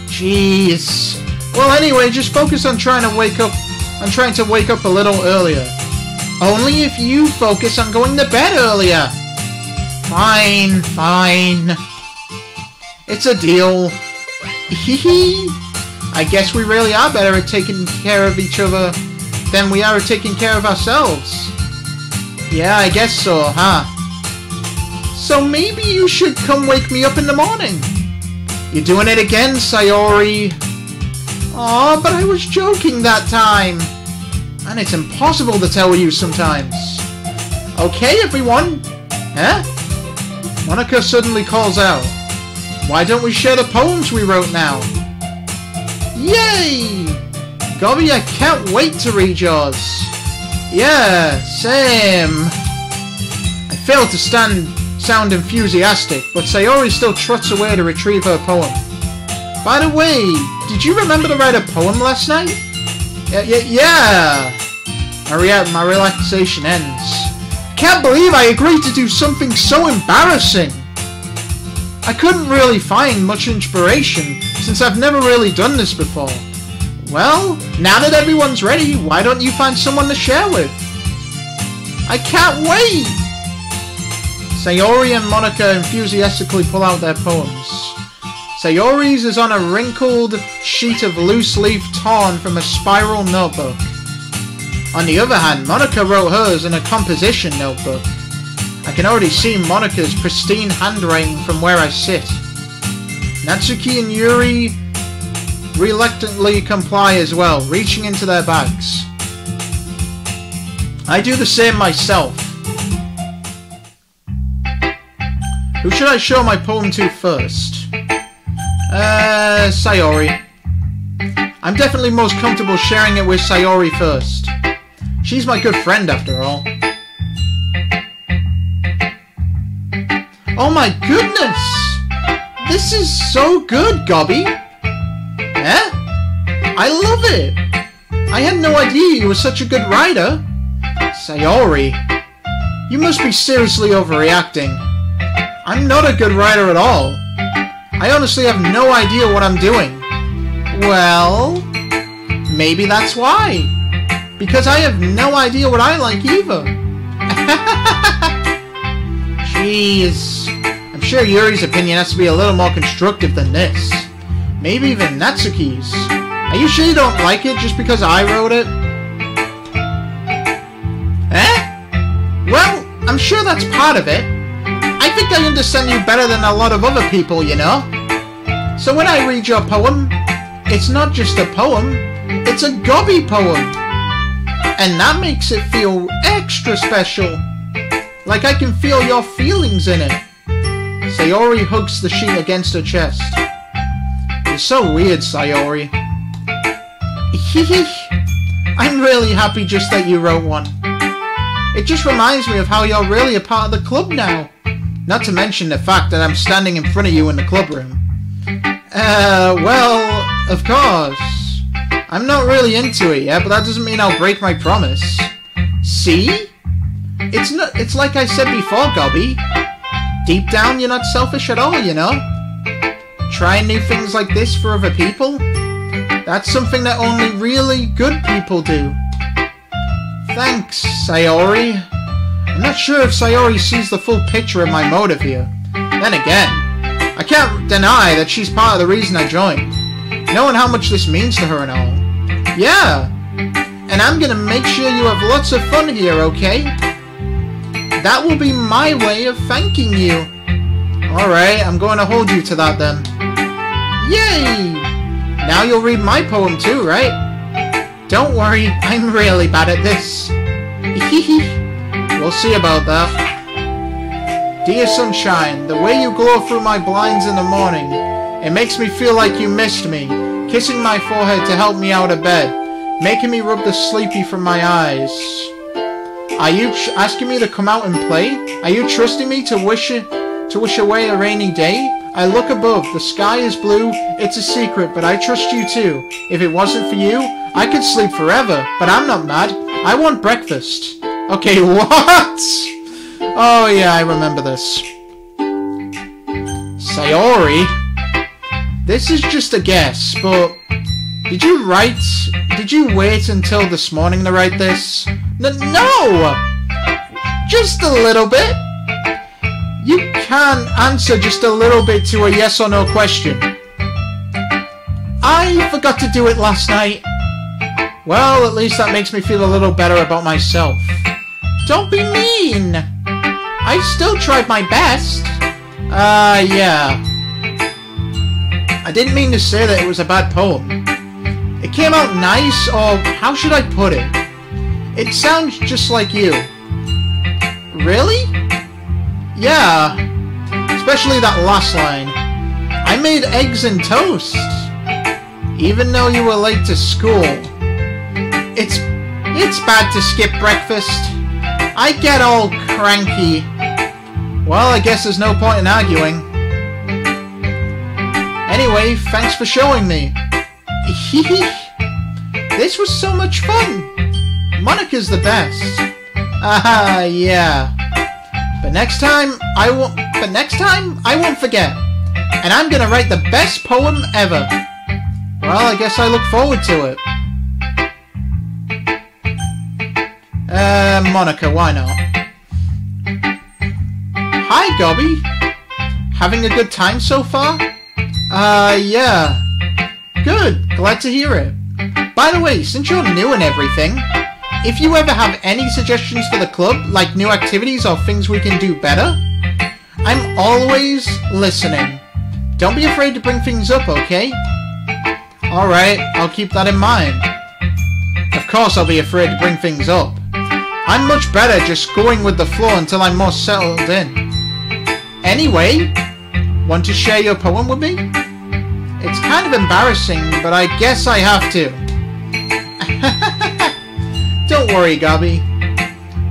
S1: Jeez. Well, anyway, just focus on trying to wake up a little earlier. Only if you focus on going to bed earlier. Fine. It's a deal. I guess we really are better at taking care of each other than we are at taking care of ourselves. Yeah, I guess so, huh? So maybe you should come wake me up in the morning. You doing it again, Sayori? Aw, but I was joking that time. And it's impossible to tell you sometimes. Okay, everyone. Huh? Monica suddenly calls out. Why don't we share the poems we wrote now? Yay! Gobby, I can't wait to read yours. Yeah, same. I failed to sound enthusiastic, but Sayori still trots away to retrieve her poem. By the way, did you remember to write a poem last night? Yeah. My relaxation ends. Can't believe I agreed to do something so embarrassing. I couldn't really find much inspiration, since I've never really done this before. Well, now that everyone's ready, why don't you find someone to share with? I can't wait! Sayori and Monica enthusiastically pull out their poems. Sayori's is on a wrinkled sheet of loose leaf torn from a spiral notebook. On the other hand, Monica wrote hers in a composition notebook. I can already see Monica's pristine handwriting from where I sit. Natsuki and Yuri reluctantly comply as well, reaching into their bags. I do the same myself. Who should I show my poem to first? Sayori. I'm definitely most comfortable sharing it with Sayori first. She's my good friend after all. Oh my goodness! This is so good, Gobby! Eh? I love it! I had no idea you were such a good writer! Sayori, you must be seriously overreacting. I'm not a good writer at all. I honestly have no idea what I'm doing. Well, maybe that's why. Because I have no idea what I like either. Jeez. I'm sure Yuri's opinion has to be a little more constructive than this. Maybe even Natsuki's. Are you sure you don't like it just because I wrote it? Eh? Well, I'm sure that's part of it. I think I understand you better than a lot of other people, you know? So when I read your poem, it's not just a poem, it's a Gobby poem. And that makes it feel extra special. Like I can feel your feelings in it. Sayori hugs the sheet against her chest. You're so weird, Sayori. I'm really happy just that you wrote one. It just reminds me of how you're really a part of the club now. Not to mention the fact that I'm standing in front of you in the club room. Well, of course. I'm not really into it yet, but that doesn't mean I'll break my promise. See? It's like I said before, Gobby. Deep down, you're not selfish at all, you know? Trying new things like this for other people? That's something that only really good people do. Thanks, Sayori. I'm not sure if Sayori sees the full picture of my motive here. Then again, I can't deny that she's part of the reason I joined. Knowing how much this means to her and all. Yeah! And I'm gonna make sure you have lots of fun here, okay? That will be my way of thanking you. Alright, I'm going to hold you to that then. Yay! Now you'll read my poem too, right? Don't worry, I'm really bad at this. We'll see about that. Dear sunshine, the way you glow through my blinds in the morning, it makes me feel like you missed me, kissing my forehead to help me out of bed, making me rub the sleepy from my eyes. Are you asking me to come out and play? Are you trusting me to wish away a rainy day? I look above, the sky is blue, it's a secret, but I trust you too. If it wasn't for you, I could sleep forever, but I'm not mad. I want breakfast. Okay, what? Oh yeah, I remember this. Sayori? This is just a guess, but did you wait until this morning to write this? No! Just a little bit. You can't answer just a little bit to a yes or no question. I forgot to do it last night. Well, at least that makes me feel a little better about myself. Don't be mean. I still tried my best. Yeah. I didn't mean to say that it was a bad poem. It came out nice, or how should I put it? It sounds just like you. Really? Yeah. Especially that last line. I made eggs and toast. Even though you were late to school. It's bad to skip breakfast. I get all cranky. Well, I guess there's no point in arguing. Anyway, thanks for showing me. This was so much fun. Monica's the best. Ah, yeah. But next time I won't forget. And I'm gonna write the best poem ever. Well, I guess I look forward to it. Monica, why not? Hi, Gobby. Having a good time so far? Yeah. Good, glad to hear it. By the way, since you're new and everything, if you ever have any suggestions for the club, like new activities or things we can do better, I'm always listening. Don't be afraid to bring things up, okay? Alright, I'll keep that in mind. Of course I'll be afraid to bring things up. I'm much better just going with the flow until I'm more settled in. Anyway, want to share your poem with me? It's kind of embarrassing, but I guess I have to. Don't worry, Gobby.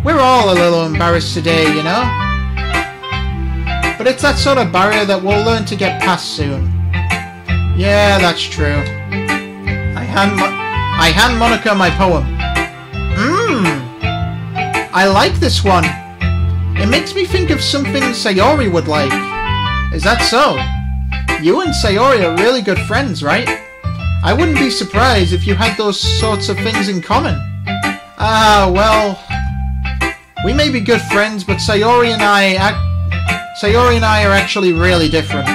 S1: We're all a little embarrassed today, you know? But it's that sort of barrier that we'll learn to get past soon. Yeah, that's true. I hand Monica my poem. I like this one. It makes me think of something Sayori would like. Is that so? You and Sayori are really good friends, right? I wouldn't be surprised if you had those sorts of things in common. Well, we may be good friends, but Sayori and I are actually really different.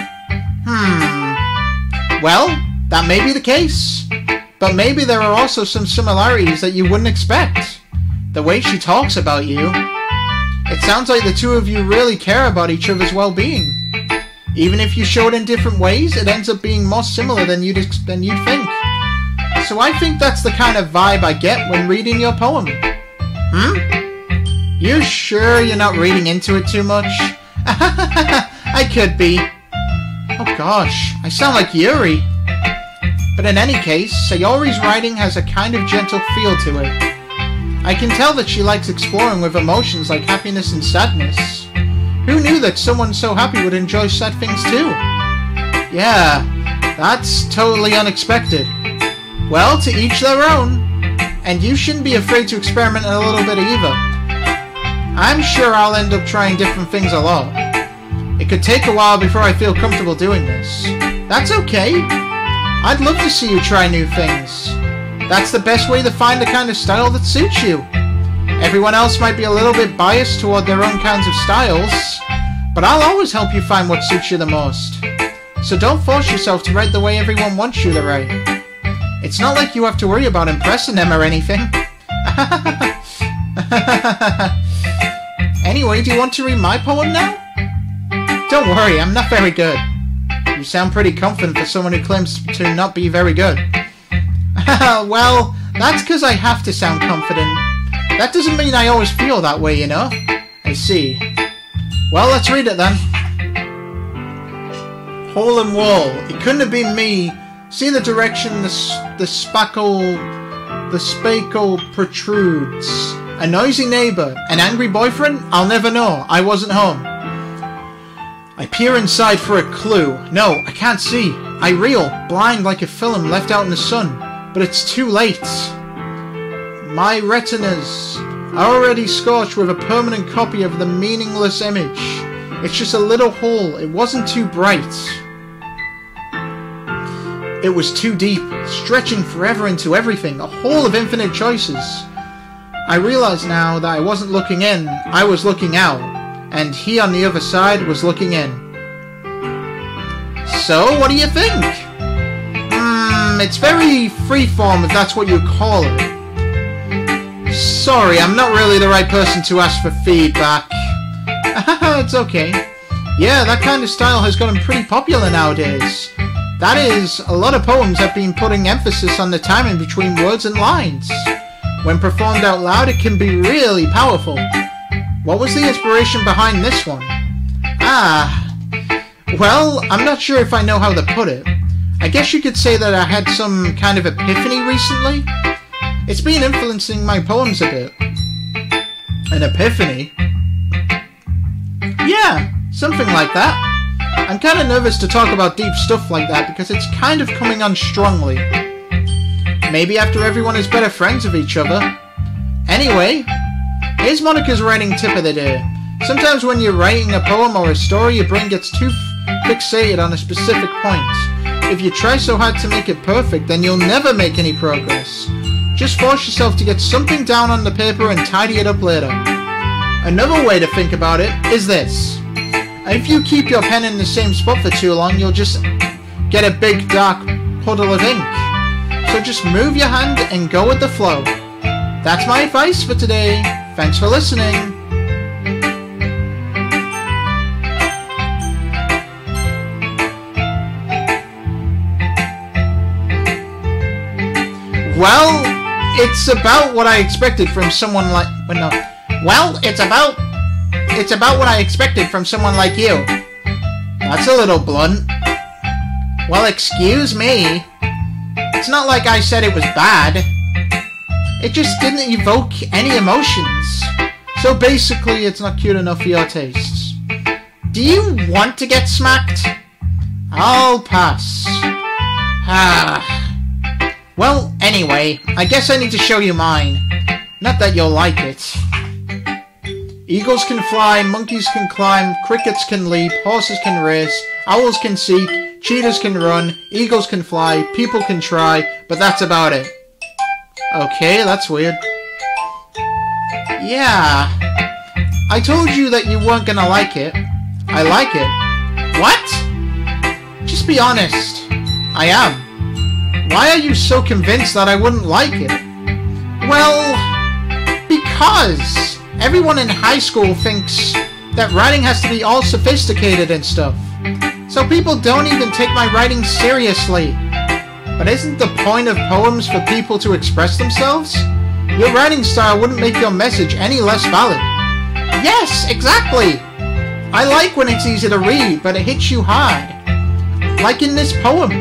S1: Well, that may be the case. But maybe there are also some similarities that you wouldn't expect. The way she talks about you. It sounds like the two of you really care about each other's well-being. Even if you show it in different ways, it ends up being more similar than you'd think. So I think that's the kind of vibe I get when reading your poem. You sure you're not reading into it too much? I could be. Oh gosh, I sound like Yuri. But in any case, Sayori's writing has a kind of gentle feel to it. I can tell that she likes exploring with emotions like happiness and sadness. Who knew that someone so happy would enjoy sad things too? Yeah, that's totally unexpected. Well, to each their own. And you shouldn't be afraid to experiment a little bit either. I'm sure I'll end up trying different things a lot. It could take a while before I feel comfortable doing this. That's okay. I'd love to see you try new things. That's the best way to find the kind of style that suits you. Everyone else might be a little bit biased toward their own kinds of styles, but I'll always help you find what suits you the most. So don't force yourself to write the way everyone wants you to write. It's not like you have to worry about impressing them or anything. Anyway, do you want to read my poem now? Don't worry, I'm not very good. You sound pretty confident for someone who claims to not be very good. Well, that's because I have to sound confident. That doesn't mean I always feel that way, you know? I see. Well, let's read it then. Hole in wall. It couldn't have been me. See the direction the spackle protrudes. A noisy neighbour. An angry boyfriend? I'll never know. I wasn't home. I peer inside for a clue. No, I can't see. I reel, blind like a film left out in the sun. But it's too late. My retinas are already scorched with a permanent copy of the meaningless image. It's just a little hole. It wasn't too bright. It was too deep, stretching forever into everything, a hole of infinite choices. I realize now that I wasn't looking in, I was looking out, and he on the other side was looking in. So, what do you think? It's very freeform if that's what you call it. Sorry, I'm not really the right person to ask for feedback. It's okay. Yeah, that kind of style has gotten pretty popular nowadays. That is, a lot of poems have been putting emphasis on the timing between words and lines. When performed out loud, it can be really powerful. What was the inspiration behind this one? Well, I'm not sure if I know how to put it. I guess you could say that I had some kind of epiphany recently. It's been influencing my poems a bit. An epiphany? Yeah, something like that. I'm kind of nervous to talk about deep stuff like that because it's kind of coming on strongly. Maybe after everyone is better friends with each other. Anyway, here's Monica's writing tip of the day. Sometimes when you're writing a poem or a story, your brain gets too fixated on a specific point. If you try so hard to make it perfect, then you'll never make any progress. Just force yourself to get something down on the paper and tidy it up later. Another way to think about it is this. If you keep your pen in the same spot for too long, you'll just get a big dark puddle of ink. So just move your hand and go with the flow. That's my advice for today. Thanks for listening. Well, it's about what I expected from someone like... Well, it's about what I expected from someone like you. That's a little blunt. Well, excuse me. It's not like I said it was bad. It just didn't evoke any emotions. So basically, it's not cute enough for your tastes. Do you want to get smacked? I'll pass. Well, anyway, I guess I need to show you mine. Not that you'll like it. Eagles can fly, monkeys can climb, crickets can leap, horses can race, owls can seek, cheetahs can run, eagles can fly, people can try, but that's about it. Okay, that's weird. Yeah. I told you that you weren't gonna like it. I like it. What? Just be honest. I am. Why are you so convinced that I wouldn't like it? Well, because everyone in high school thinks that writing has to be all sophisticated and stuff. So people don't even take my writing seriously. But isn't the point of poems for people to express themselves? Your writing style wouldn't make your message any less valid. Yes, exactly! I like when it's easy to read, but it hits you hard. Like in this poem.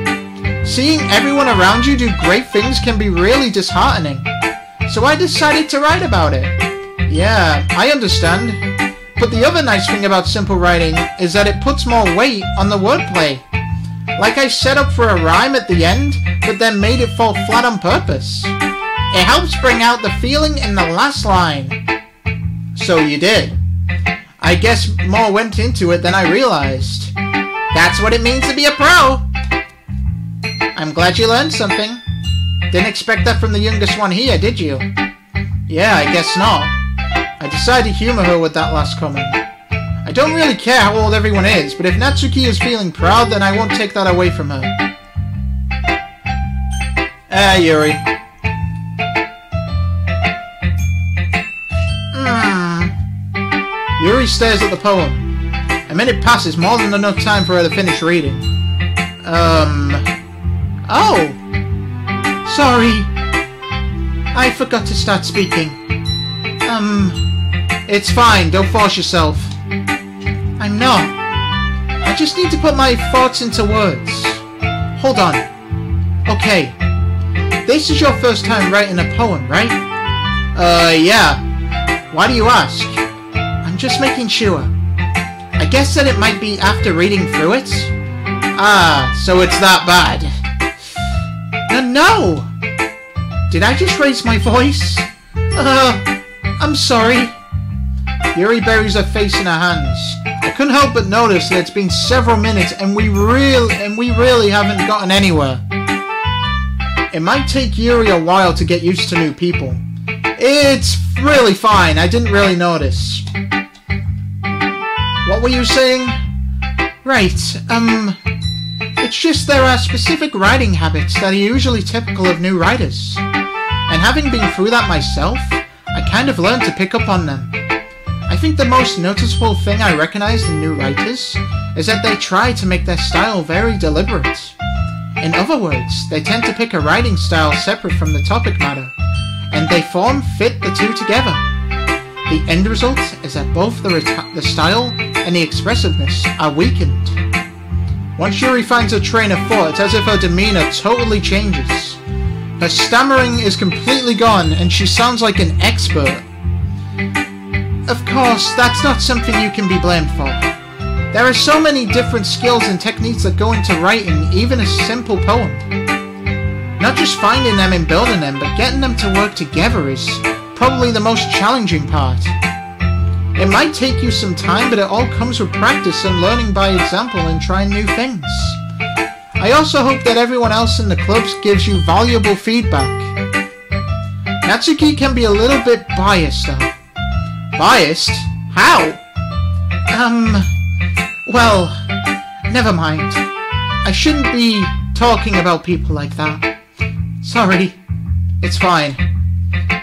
S1: Seeing everyone around you do great things can be really disheartening. So I decided to write about it. Yeah, I understand. But the other nice thing about simple writing is that it puts more weight on the wordplay. Like I set up for a rhyme at the end, but then made it fall flat on purpose. It helps bring out the feeling in the last line. So you did. I guess more went into it than I realized. That's what it means to be a pro! I'm glad you learned something. Didn't expect that from the youngest one here, did you? Yeah, I guess not. I decided to humor her with that last comment. I don't really care how old everyone is, but if Natsuki is feeling proud, then I won't take that away from her. Yuri. Yuri stares at the poem. A minute passes, more than enough time for her to finish reading. Oh! Sorry. I forgot to start speaking. It's fine, don't force yourself. I'm not. I just need to put my thoughts into words. Hold on. Okay. This is your first time writing a poem, right? Yeah. Why do you ask? I'm just making sure. I guess that it might be after reading through it. Ah, so it's that bad. No! Did I just raise my voice? I'm sorry. Yuri buries her face in her hands. I couldn't help but notice that it's been several minutes and we really haven't gotten anywhere. It might take Yuri a while to get used to new people. It's really fine, I didn't really notice. What were you saying? Right, it's just there are specific writing habits that are usually typical of new writers. And having been through that myself, I kind of learned to pick up on them. I think the most noticeable thing I recognize in new writers is that they try to make their style very deliberate. In other words, they tend to pick a writing style separate from the topic matter, and they fit the two together. The end result is that both the style and the expressiveness are weakened. Once Yuri finds her train of thought, it's as if her demeanor totally changes. Her stammering is completely gone, and she sounds like an expert. Of course, that's not something you can be blamed for. There are so many different skills and techniques that go into writing even a simple poem. Not just finding them and building them, but getting them to work together is probably the most challenging part. It might take you some time, but it all comes with practice and learning by example and trying new things. I also hope that everyone else in the clubs gives you valuable feedback. Natsuki can be a little bit biased though. Biased? How? Well, never mind. I shouldn't be talking about people like that. Sorry. It's fine.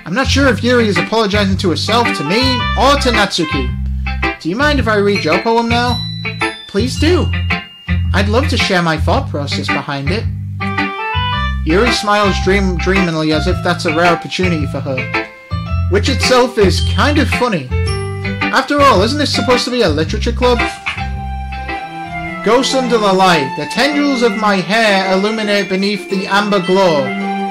S1: I'm not sure if Yuri is apologizing to herself, to me, or to Natsuki. Do you mind if I read your poem now? Please do. I'd love to share my thought process behind it. Yuri smiles dreamily as if that's a rare opportunity for her, which itself is kind of funny. After all, isn't this supposed to be a literature club? Ghost under the light. The tendrils of my hair illuminate beneath the amber glow.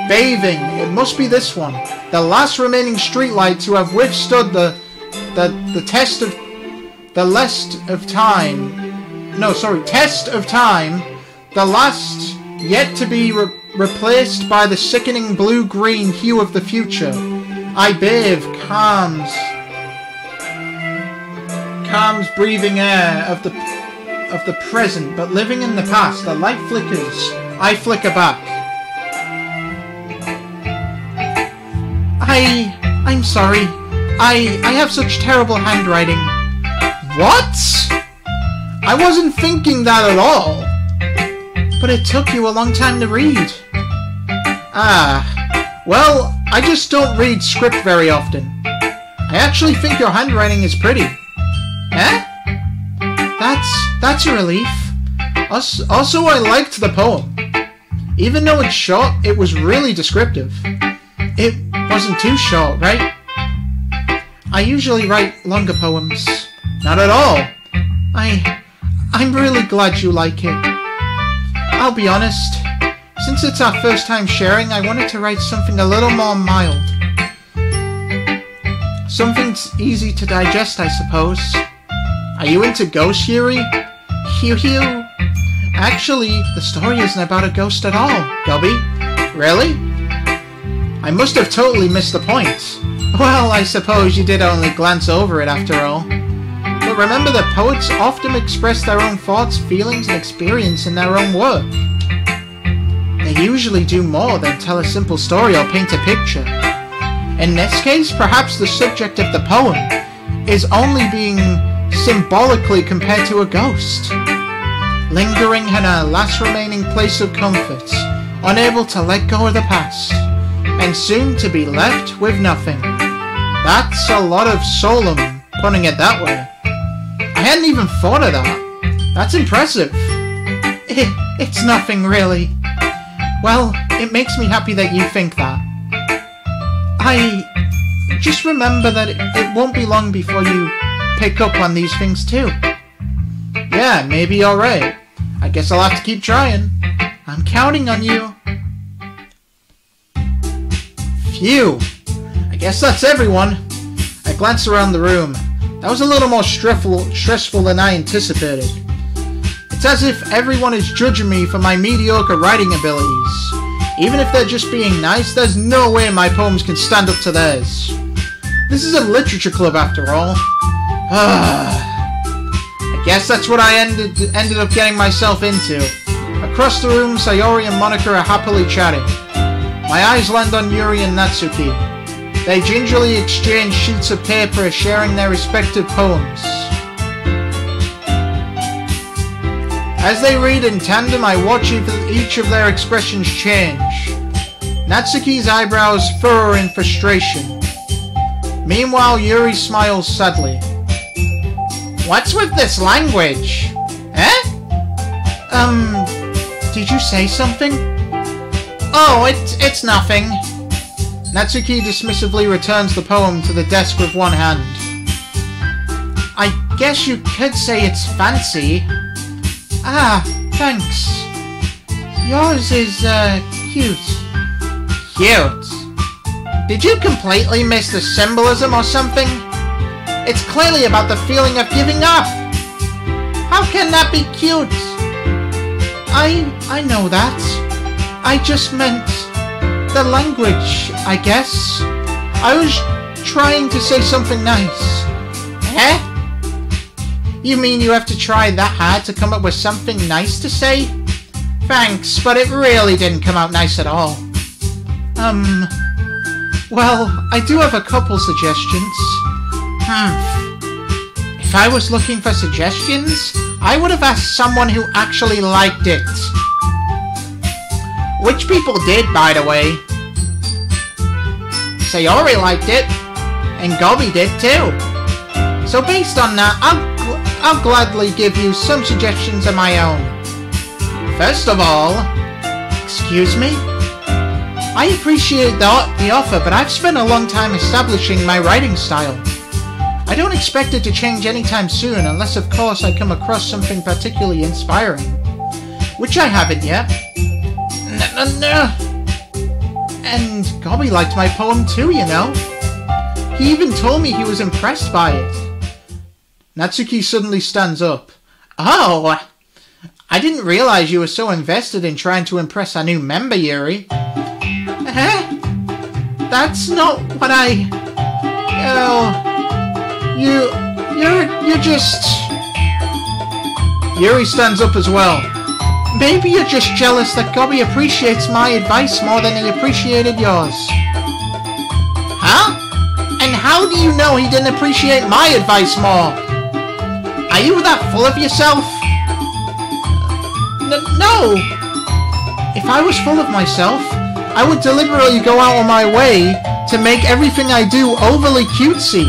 S1: Bathing. It must be this one. The last remaining streetlight to have withstood the test of time. The last yet to be replaced by the sickening blue-green hue of the future. I bathe, calms breathing air of the present, but living in the past. The light flickers. I flicker back. I'm sorry. I have such terrible handwriting. What? I wasn't thinking that at all. But it took you a long time to read. Well, I just don't read script very often. I actually think your handwriting is pretty. Eh? That's a relief. Also, I liked the poem. Even though it's short, it was really descriptive. It wasn't too short, right? I usually write longer poems. Not at all. I'm really glad you like it. I'll be honest. Since it's our first time sharing, I wanted to write something a little more mild. Something easy to digest, I suppose. Are you into ghosts, Yuri? Hew. Actually, the story isn't about a ghost at all, Gobby. Really? I must have totally missed the point. Well, I suppose you did only glance over it after all. But remember that poets often express their own thoughts, feelings, and experience in their own work. They usually do more than tell a simple story or paint a picture. In this case, perhaps the subject of the poem is only being symbolically compared to a ghost, lingering in her last remaining place of comfort, unable to let go of the past, and soon to be left with nothing. That's a lot of solemn, putting it that way. I hadn't even thought of that. That's impressive. It's nothing, really. Well, it makes me happy that you think that. Just remember that it won't be long before you pick up on these things too. Yeah, maybe you're right. I guess I'll have to keep trying. I'm counting on you. Phew. I guess that's everyone. I glanced around the room. That was a little more stressful than I anticipated. It's as if everyone is judging me for my mediocre writing abilities. Even if they're just being nice, there's no way my poems can stand up to theirs. This is a literature club after all. I guess that's what I ended up getting myself into. Across the room, Sayori and Monica are happily chatting. My eyes land on Yuri and Natsuki. They gingerly exchange sheets of paper, sharing their respective poems. As they read in tandem, I watch each of their expressions change. Natsuki's eyebrows furrow in frustration. Meanwhile, Yuri smiles sadly. What's with this language? Eh? Did you say something? Oh, it's nothing. Natsuki dismissively returns the poem to the desk with one hand. I guess you could say it's fancy. Ah, thanks. Yours is, cute. Cute? Did you completely miss the symbolism or something? It's clearly about the feeling of giving up. How can that be cute? I know that. I just meant the language, I guess. I was trying to say something nice. Eh? You mean you have to try that hard to come up with something nice to say? Thanks, but it really didn't come out nice at all. Well, I do have a couple suggestions. If I was looking for suggestions, I would have asked someone who actually liked it. Which people did, by the way. Sayori liked it, and Gobby did too. So based on that, I'll gladly give you some suggestions of my own. First of all, excuse me? I appreciate the offer, but I've spent a long time establishing my writing style. I don't expect it to change anytime soon, unless of course I come across something particularly inspiring. Which I haven't yet. No. And Gobby liked my poem too, you know. He even told me he was impressed by it. Natsuki suddenly stands up. Oh! I didn't realize you were so invested in trying to impress our new member, Yuri. That's not what I... Oh... You're just... Yuri stands up as well. Maybe you're just jealous that Gobby appreciates my advice more than he appreciated yours. Huh? And how do you know he didn't appreciate my advice more? Are you that full of yourself? No! If I was full of myself, I would deliberately go out of my way to make everything I do overly cutesy.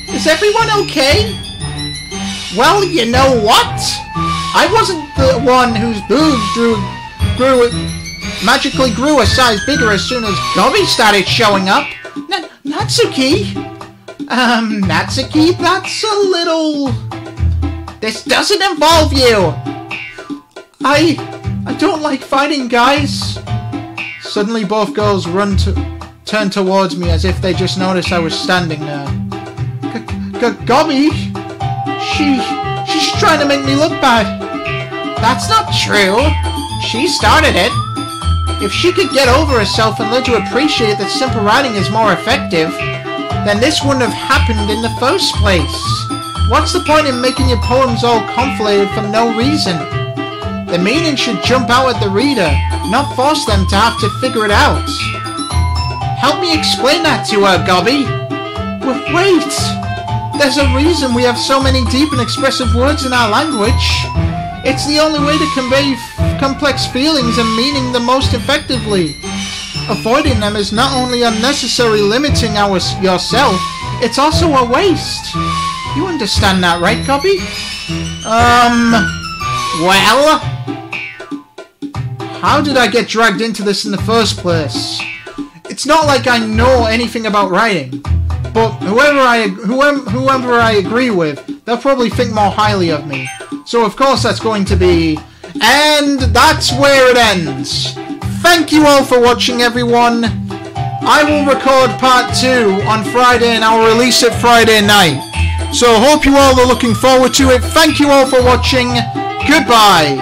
S1: Is everyone okay? Well, you know what? I wasn't the one whose boobs magically grew a size bigger as soon as Gobby started showing up. Natsuki? Natsuki, that's a little... This doesn't involve you! I don't like fighting, guys. Suddenly both girls turn towards me as if they just noticed I was standing there. Gobby? She's trying to make me look bad. That's not true. She started it. If she could get over herself and learn to appreciate that simple writing is more effective, then this wouldn't have happened in the first place. What's the point in making your poems all conflated for no reason? The meaning should jump out at the reader, not force them to have to figure it out. Help me explain that to her, Gobby. Wait! There's a reason we have so many deep and expressive words in our language. It's the only way to convey complex feelings and meaning the most effectively. Avoiding them is not only unnecessary limiting yourself, it's also a waste. You understand that, right, Gobby? Well? How did I get dragged into this in the first place? It's not like I know anything about writing. But whoever I agree with, they'll probably think more highly of me. So of course that's going to be... And that's where it ends. Thank you all for watching, everyone. I will record part 2 on Friday and I'll release it Friday night. So hope you all are looking forward to it. Thank you all for watching. Goodbye.